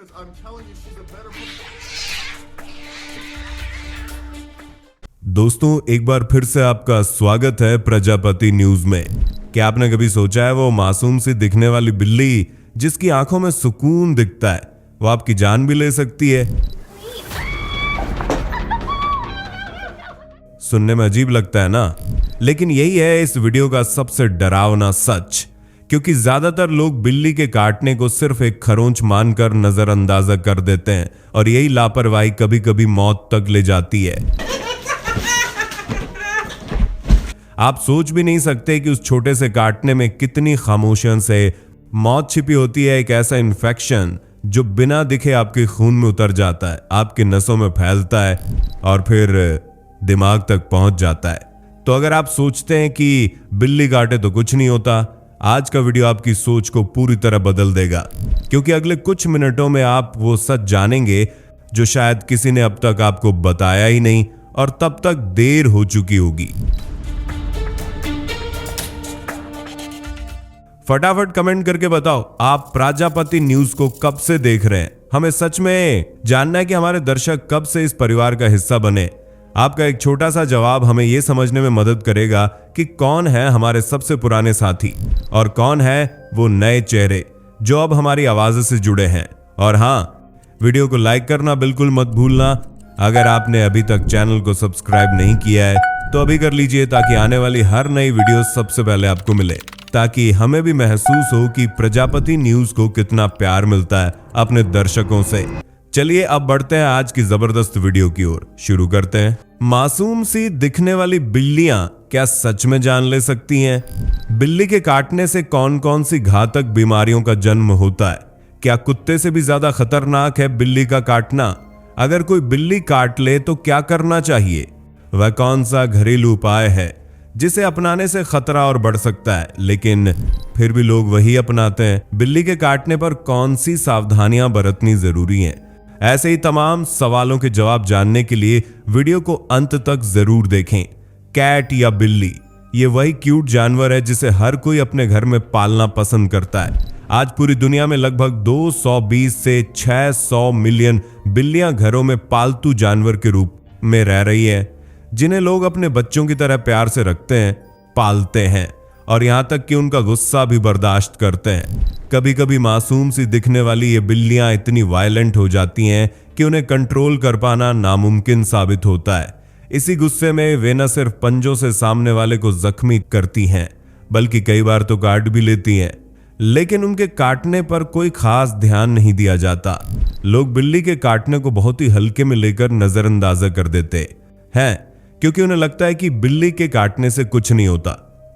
I'm telling you, she's a better. दोस्तों, एक बार फिर से आपका स्वागत है प्रजापति न्यूज में। क्या आपने कभी सोचा है वो मासूम सी दिखने वाली बिल्ली जिसकी आंखों में सुकून दिखता है, वो आपकी जान भी ले सकती है? सुनने में अजीब लगता है ना, लेकिन यही है इस वीडियो का सबसे डरावना सच। क्योंकि ज्यादातर लोग बिल्ली के काटने को सिर्फ एक खरोंच मानकर नजरअंदाज कर देते हैं और यही लापरवाही कभी कभी मौत तक ले जाती है। आप सोच भी नहीं सकते कि उस छोटे से काटने में कितनी खामोशियों से मौत छिपी होती है। एक ऐसा इन्फेक्शन जो बिना दिखे आपके खून में उतर जाता है, आपके नसों में फैलता है और फिर दिमाग तक पहुंच जाता है। तो अगर आप सोचते हैं कि बिल्ली काटे तो कुछ नहीं होता, आज का वीडियो आपकी सोच को पूरी तरह बदल देगा। क्योंकि अगले कुछ मिनटों में आप वो सच जानेंगे जो शायद किसी ने अब तक आपको बताया ही नहीं और तब तक देर हो चुकी होगी। फटाफट कमेंट करके बताओ आप प्रजापति न्यूज को कब से देख रहे हैं। हमें सच में जानना है कि हमारे दर्शक कब से इस परिवार का हिस्सा बने। आपका एक छोटा सा जवाब हमें यह समझने में मदद करेगा कि कौन है हमारे सबसे पुराने साथी और कौन है वो नए चेहरे जो अब हमारी आवाज से जुड़े हैं। और हाँ, वीडियो को लाइक करना बिल्कुल मत भूलना। अगर आपने अभी तक चैनल को सब्सक्राइब नहीं किया है तो अभी कर लीजिए, ताकि आने वाली हर नई वीडियो सबसे पहले आपको मिले, ताकि हमें भी महसूस हो कि प्रजापति न्यूज को कितना प्यार मिलता है अपने दर्शकों से। चलिए अब बढ़ते हैं आज की जबरदस्त वीडियो की ओर। शुरू करते हैं। मासूम सी दिखने वाली बिल्लियां क्या सच में जान ले सकती हैं? बिल्ली के काटने से कौन कौन सी घातक बीमारियों का जन्म होता है? क्या कुत्ते से भी ज्यादा खतरनाक है बिल्ली का काटना? अगर कोई बिल्ली काट ले तो क्या करना चाहिए? वह कौन सा घरेलू उपाय है जिसे अपनाने से खतरा और बढ़ सकता है लेकिन फिर भी लोग वही अपनाते हैं? बिल्ली के काटने पर कौन सी सावधानियां बरतनी जरूरी हैं? ऐसे ही तमाम सवालों के जवाब जानने के लिए वीडियो को अंत तक जरूर देखें। कैट या बिल्ली, ये वही क्यूट जानवर है जिसे हर कोई अपने घर में पालना पसंद करता है। आज पूरी दुनिया में लगभग 220 से 600 मिलियन बिल्लियां घरों में पालतू जानवर के रूप में रह रही है, जिन्हें लोग अपने बच्चों की तरह प्यार से रखते हैं, पालते हैं और यहां तक कि उनका गुस्सा भी बर्दाश्त करते हैं। कभी कभी मासूम सी दिखने वाली ये बिल्लियां इतनी वायलेंट हो जाती हैं कि उन्हें कंट्रोल कर पाना नामुमकिन साबित होता है। इसी गुस्से में वे न सिर्फ पंजों से सामने वाले को जख्मी करती हैं बल्कि कई बार तो काट भी लेती हैं, लेकिन उनके काटने पर कोई खास ध्यान नहीं दिया जाता। लोग बिल्ली के काटने को बहुत ही हल्के में लेकर नजरअंदाजा कर देते हैं क्योंकि उन्हें लगता है कि बिल्ली के काटने से कुछ नहीं होता।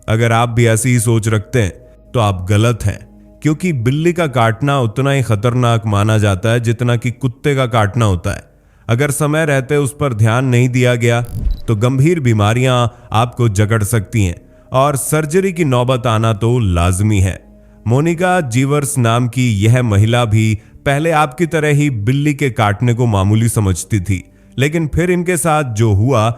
अगर आप भी ऐसी ही सोच रखते हैं तो आप गलत हैं, क्योंकि बिल्ली का काटना उतना ही खतरनाक माना जाता है जितना कि कुत्ते का काटना होता है। अगर समय रहते उस पर ध्यान नहीं दिया गया तो गंभीर बीमारियां आपको जकड़ सकती हैं और सर्जरी की नौबत आना तो लाजमी है। मोनिका जीवर्स नाम की यह महिला भी पहले आपकी तरह ही बिल्ली के काटने को मामूली समझती थी, लेकिन फिर इनके साथ जो हुआ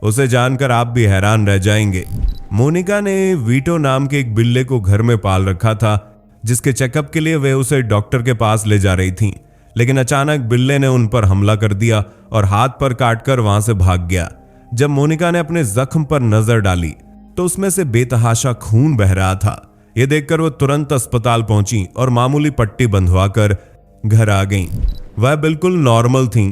उसे जानकर आप भी हैरान रह जाएंगे। मोनिका ने वीटो नाम के एक बिल्ले को घर में पाल रखा था, जिसके चेकअप के लिए वे उसे डॉक्टर के पास ले जा रही थीं, लेकिन अचानक बिल्ले ने उन पर हमला कर दिया और हाथ पर काटकर वहां से भाग गया। जब मोनिका ने अपने जख्म पर नजर डाली तो उसमें से बेतहाशा खून बह रहा था। यह देखकर वो तुरंत अस्पताल पहुंची और मामूली पट्टी बंधवाकर घर आ गईं। वह बिल्कुल नॉर्मल थीं,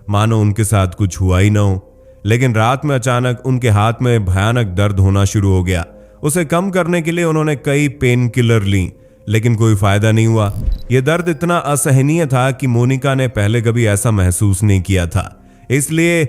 मानो उनके साथ कुछ हुआ ही ना हो। लेकिन रात में अचानक उनके हाथ में भयानक दर्द होना शुरू हो गया। उसे कम करने के लिए उन्होंने कई पेन किलर ली, लेकिन कोई फायदा नहीं हुआ। यह दर्द इतना असहनीय था कि मोनिका ने पहले कभी ऐसा महसूस नहीं किया था। इसलिए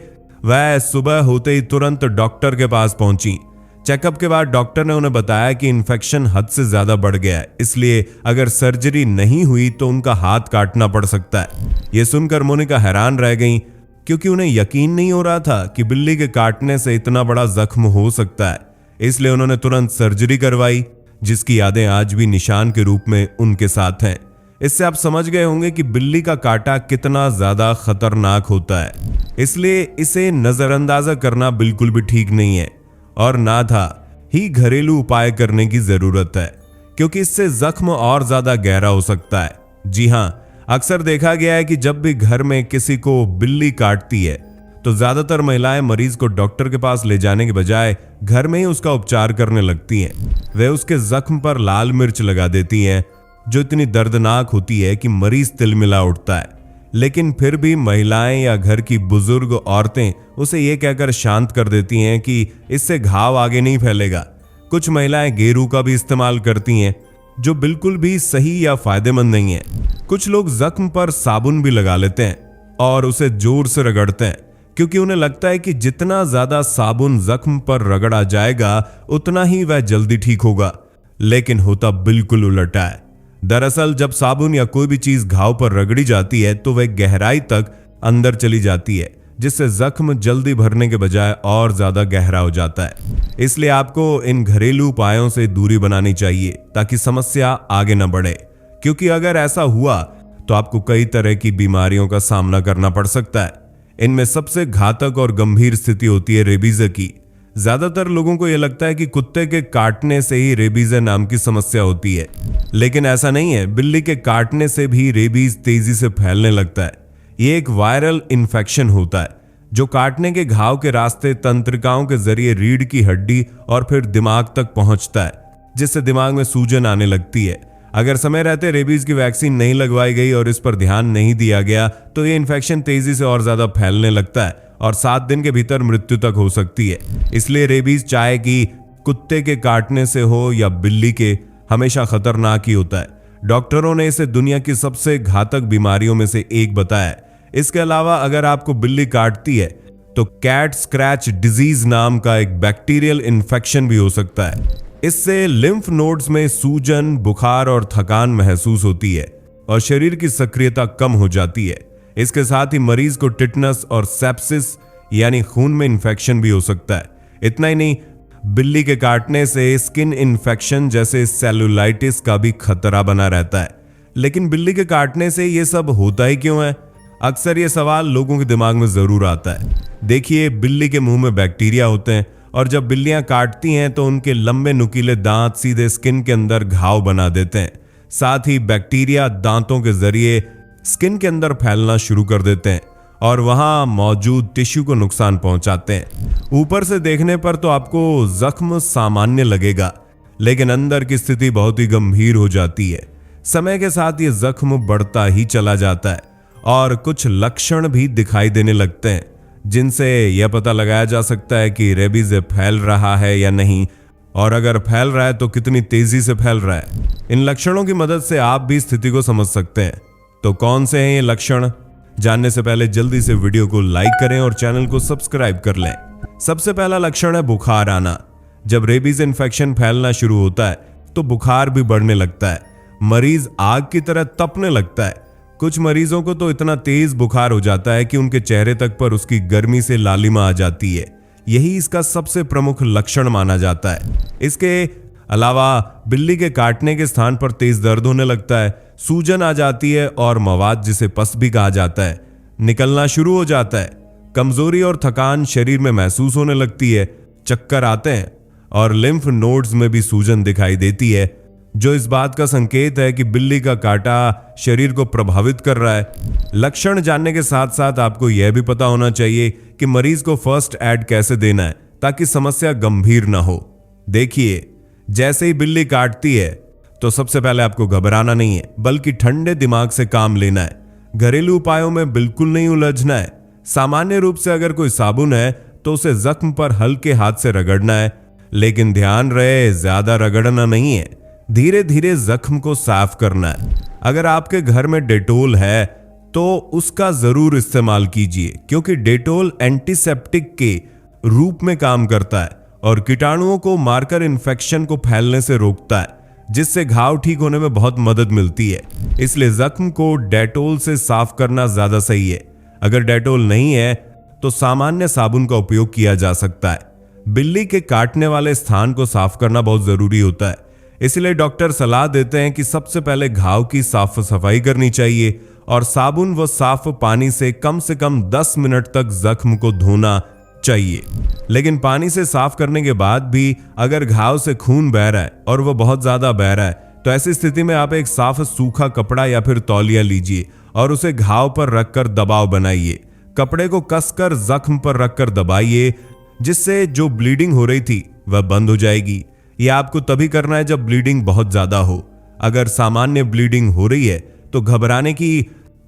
वह सुबह होते ही तुरंत डॉक्टर के पास पहुंची। चेकअप के बाद डॉक्टर ने उन्हें बताया कि इन्फेक्शन हद से ज्यादा बढ़ गया है, इसलिए अगर सर्जरी नहीं हुई तो उनका हाथ काटना पड़ सकता है। यह सुनकर मोनिका हैरान रह गई, क्योंकि उन्हें यकीन नहीं हो रहा था कि बिल्ली के काटने से इतना बड़ा जख्म हो सकता है। इसलिए उन्होंने तुरंत सर्जरी करवाई, जिसकी यादें आज भी निशान के रूप में उनके साथ हैं। इससे आप समझ गए होंगे कि बिल्ली का काटा कितना ज्यादा खतरनाक होता है, इसलिए इसे नजरअंदाजा करना बिल्कुल भी ठीक नहीं है और ना था ही घरेलू उपाय करने की जरूरत है, क्योंकि इससे जख्म और ज्यादा गहरा हो सकता है। जी हां, अक्सर देखा गया है कि जब भी घर में किसी को बिल्ली काटती है तो ज्यादातर महिलाएं मरीज को डॉक्टर के पास ले जाने के बजाय घर में ही उसका उपचार करने लगती हैं। वे उसके जख्म पर लाल मिर्च लगा देती हैं, जो इतनी दर्दनाक होती है कि मरीज तिलमिला उठता है। लेकिन फिर भी महिलाएं या घर की बुजुर्ग औरतें उसे ये कहकर शांत कर देती हैं कि इससे घाव आगे नहीं फैलेगा। कुछ महिलाएं गेरू का भी इस्तेमाल करती हैं, जो बिल्कुल भी सही या फायदेमंद नहीं है। कुछ लोग जख्म पर साबुन भी लगा लेते हैं और उसे जोर से रगड़ते हैं, क्योंकि उन्हें लगता है कि जितना ज्यादा साबुन जख्म पर रगड़ा जाएगा उतना ही वह जल्दी ठीक होगा। लेकिन होता बिल्कुल उल्टा है। दरअसल जब साबुन या कोई भी चीज घाव पर रगड़ी जाती है तो वह गहराई तक अंदर चली जाती है, जिससे जख्म जल्दी भरने के बजाय और ज्यादा गहरा हो जाता है। इसलिए आपको इन घरेलू उपायों से दूरी बनानी चाहिए ताकि समस्या आगे न बढ़े, क्योंकि अगर ऐसा हुआ तो आपको कई तरह की बीमारियों का सामना करना पड़ सकता है। इनमें सबसे घातक और गंभीर स्थिति होती है रेबीज की। ज्यादातर लोगों को यह लगता है कि कुत्ते के काटने से ही रेबीज नाम की समस्या होती है, लेकिन ऐसा नहीं है। बिल्ली के काटने से भी रेबीज तेजी से फैलने लगता है। ये एक वायरल इन्फेक्शन होता है जो काटने के घाव के रास्ते तंत्रिकाओं के जरिए रीढ़ की हड्डी और फिर दिमाग तक पहुंचता है, जिससे दिमाग में सूजन आने लगती है। अगर समय रहते रेबीज की वैक्सीन नहीं लगवाई गई और इस पर ध्यान नहीं दिया गया तो ये इन्फेक्शन तेजी से और ज्यादा फैलने लगता है और 7 दिन के भीतर मृत्यु तक हो सकती है। इसलिए रेबीज चाहे कि कुत्ते के काटने से हो या बिल्ली के, हमेशा खतरनाक ही होता है। डॉक्टरों ने इसे दुनिया की सबसे घातक बीमारियों में से एक बताया है। इसके अलावा अगर आपको बिल्ली काटती है तो कैट स्क्रैच डिजीज नाम का एक बैक्टीरियल इन्फेक्शन भी हो सकता है। इससे लिम्फ नोड्स में सूजन, बुखार और थकान महसूस होती है और शरीर की सक्रियता कम हो जाती है। इसके साथ ही मरीज को टिटनस और सेप्सिस यानी खून में इन्फेक्शन भी हो सकता है। इतना ही नहीं, बिल्ली के काटने से स्किन इन्फेक्शन जैसे सेलुलाइटिस का भी खतरा बना रहता है। लेकिन बिल्ली के काटने से ये सब होता ही क्यों है? अक्सर ये सवाल लोगों के दिमाग में जरूर आता है। देखिए, बिल्ली के मुंह में बैक्टीरिया होते हैं और जब बिल्लियां काटती हैं तो उनके लंबे नुकीले दांत सीधे स्किन के अंदर घाव बना देते हैं। साथ ही बैक्टीरिया दांतों के जरिए स्किन के अंदर फैलना शुरू कर देते हैं और वहां मौजूद टिश्यू को नुकसान पहुंचाते हैं। ऊपर से देखने पर तो आपको जख्म सामान्य लगेगा, लेकिन अंदर की स्थिति बहुत ही गंभीर हो जाती है। समय के साथ ये जख्म बढ़ता ही चला जाता है और कुछ लक्षण भी दिखाई देने लगते हैं, जिनसे यह पता लगाया जा सकता है कि रेबीज फैल रहा है या नहीं, और अगर फैल रहा है तो कितनी तेजी से फैल रहा है। इन लक्षणों की मदद से आप भी स्थिति को समझ सकते हैं। तो कौन से हैं ये लक्षण? जानने से पहले जल्दी से वीडियो को लाइक करें और चैनल को सब्सक्राइब कर लें। सबसे पहला लक्षण है बुखार आना। जब रेबीज इन्फेक्शन फैलना शुरू होता है तो बुखार भी बढ़ने लगता है। मरीज आग की तरह तपने लगता है। कुछ मरीजों को तो इतना तेज बुखार हो जाता है कि उनके चेहरे तक पर उसकी गर्मी से लालिमा आ जाती है। यही इसका सबसे प्रमुख लक्षण माना जाता है। इसके अलावा बिल्ली के काटने के स्थान पर तेज दर्द होने लगता है, सूजन आ जाती है और मवाद, जिसे पस भी कहा जाता है, निकलना शुरू हो जाता है। कमजोरी और थकान शरीर में महसूस होने लगती है, चक्कर आते हैं और लिम्फ नोड्स में भी सूजन दिखाई देती है, जो इस बात का संकेत है कि बिल्ली का काटा शरीर को प्रभावित कर रहा है। लक्षण जानने के साथ साथ आपको यह भी पता होना चाहिए कि मरीज को फर्स्ट एड कैसे देना है ताकि समस्या गंभीर ना हो। देखिए, जैसे ही बिल्ली काटती है तो सबसे पहले आपको घबराना नहीं है, बल्कि ठंडे दिमाग से काम लेना है। घरेलू उपायों में बिल्कुल नहीं उलझना है। सामान्य रूप से अगर कोई साबुन है तो उसे जख्म पर हल्के हाथ से रगड़ना है, लेकिन ध्यान रहे ज्यादा रगड़ना नहीं है। धीरे धीरे जख्म को साफ करना है। अगर आपके घर में डेटोल है तो उसका जरूर इस्तेमाल कीजिए, क्योंकि डेटोल एंटीसेप्टिक के रूप में काम करता है और कीटाणुओं को मारकर इन्फेक्शन को फैलने से रोकता है, जिससे घाव ठीक होने में बहुत मदद मिलती है। इसलिए जख्म को डेटोल से साफ करना ज्यादा सही है। अगर डेटोल नहीं है तो सामान्य साबुन का उपयोग किया जा सकता है। बिल्ली के काटने वाले स्थान को साफ करना बहुत जरूरी होता है, इसलिए डॉक्टर सलाह देते हैं कि सबसे पहले घाव की साफ सफाई करनी चाहिए और साबुन व साफ पानी से कम 10 मिनट तक जख्म को धोना चाहिए। लेकिन पानी से साफ करने के बाद भी अगर घाव से खून बह रहा है और वह बहुत ज्यादा बह रहा है तो ऐसी स्थिति में आप एक साफ सूखा कपड़ा या फिर तौलिया लीजिए और उसे घाव पर रखकर दबाव बनाइए। कपड़े को कसकर जख्म पर रखकर दबाइए, जिससे जो ब्लीडिंग हो रही थी वह बंद हो जाएगी। यह आपको तभी करना है जब ब्लीडिंग बहुत ज्यादा हो। अगर सामान्य ब्लीडिंग हो रही है तो घबराने की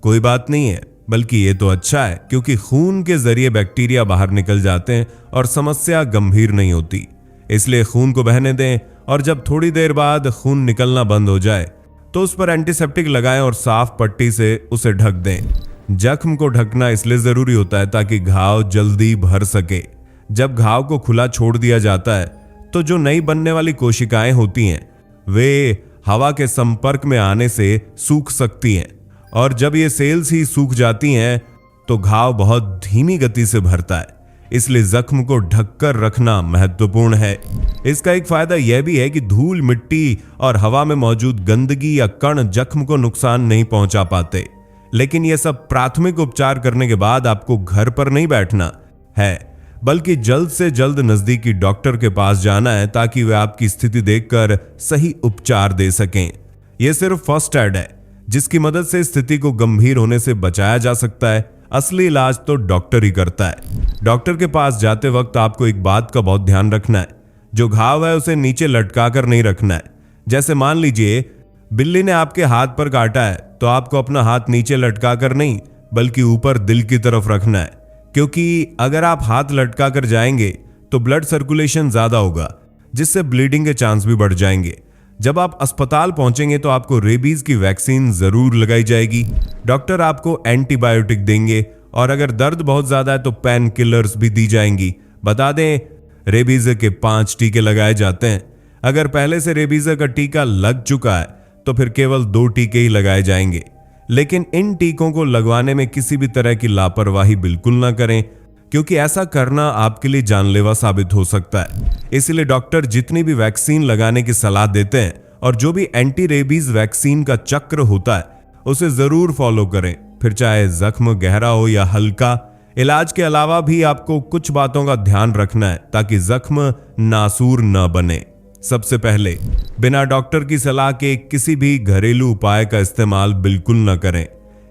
कोई बात नहीं है, बल्कि ये तो अच्छा है, क्योंकि खून के जरिए बैक्टीरिया बाहर निकल जाते हैं और समस्या गंभीर नहीं होती। इसलिए खून को बहने दें और जब थोड़ी देर बाद खून निकलना बंद हो जाए तो उस पर एंटीसेप्टिक लगाएं और साफ पट्टी से उसे ढक दें। जख्म को ढकना इसलिए जरूरी होता है ताकि घाव जल्दी भर सके। जब घाव को खुला छोड़ दिया जाता है तो जो नई बनने वाली कोशिकाएं होती हैं वे हवा के संपर्क में आने से सूख सकती हैं, और जब ये सेल्स ही सूख जाती हैं तो घाव बहुत धीमी गति से भरता है। इसलिए जख्म को ढककर रखना महत्वपूर्ण है। इसका एक फायदा यह भी है कि धूल, मिट्टी और हवा में मौजूद गंदगी या कण जख्म को नुकसान नहीं पहुंचा पाते। लेकिन यह सब प्राथमिक उपचार करने के बाद आपको घर पर नहीं बैठना है, बल्कि जल्द से जल्द नजदीकी डॉक्टर के पास जाना है ताकि वे आपकी स्थिति देखकर सही उपचार दे सकें। यह सिर्फ फर्स्ट एड है, जिसकी मदद से स्थिति को गंभीर होने से बचाया जा सकता है। असली इलाज तो डॉक्टर ही करता है। डॉक्टर के पास जाते वक्त आपको एक बात का बहुत ध्यान रखना है, जो घाव है उसे नीचे लटका कर नहीं रखना है। जैसे मान लीजिए बिल्ली ने आपके हाथ पर काटा है तो आपको अपना हाथ नीचे लटका कर नहीं, बल्कि ऊपर दिल की तरफ रखना है, क्योंकि अगर आप हाथ लटका कर जाएंगे तो ब्लड सर्कुलेशन ज्यादा होगा, जिससे ब्लीडिंग के चांस भी बढ़ जाएंगे। जब आप अस्पताल पहुंचेंगे तो आपको रेबीज की वैक्सीन जरूर लगाई जाएगी। डॉक्टर आपको एंटीबायोटिक देंगे और अगर दर्द बहुत ज्यादा है तो पेन किलर्स भी दी जाएंगी। बता दें, रेबीज के 5 टीके लगाए जाते हैं। अगर पहले से रेबीज का टीका लग चुका है तो फिर केवल 2 टीके ही लगाए जाएंगे। लेकिन इन टीकों को लगवाने में किसी भी तरह की लापरवाही बिल्कुल ना करें, क्योंकि ऐसा करना आपके लिए जानलेवा साबित हो सकता है। इसलिए डॉक्टर जितनी भी वैक्सीन लगाने की सलाह देते हैं और जो भी एंटी रेबीज वैक्सीन का चक्र होता है उसे जरूर फॉलो करें, फिर चाहे जख्म गहरा हो या हल्का। इलाज के अलावा भी आपको कुछ बातों का ध्यान रखना है ताकि जख्म नासूर न बने। सबसे पहले, बिना डॉक्टर की सलाह के किसी भी घरेलू उपाय का इस्तेमाल बिल्कुल न करें।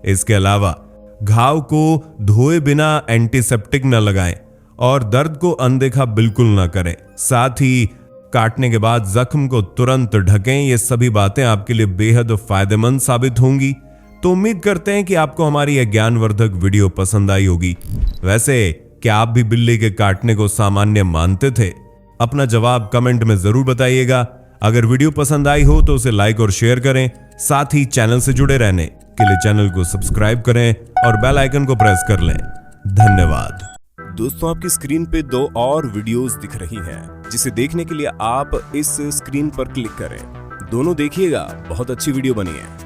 इसके अलावा घाव को धोए बिना एंटीसेप्टिक न लगाएं और दर्द को अनदेखा बिल्कुल न करें। साथ ही काटने के बाद जख्म को तुरंत ढकें। ये सभी बातें आपके लिए बेहद फायदेमंद साबित होंगी। तो उम्मीद करते हैं कि आपको हमारी यह ज्ञानवर्धक वीडियो पसंद आई होगी। वैसे क्या आप भी बिल्ली के काटने को सामान्य मानते थे? अपना जवाब कमेंट में जरूर बताइएगा। अगर वीडियो पसंद आई हो तो उसे लाइक और शेयर करें। साथ ही चैनल से जुड़े रहने के लिए चैनल को सब्सक्राइब करें और बेल आइकन को प्रेस कर लें। धन्यवाद। दोस्तों, आपकी स्क्रीन पे 2 और वीडियोस दिख रही हैं, जिसे देखने के लिए आप इस स्क्रीन पर क्लिक करें। दोनों देखिएगा, बहुत अच्छी वीडियो बनी है।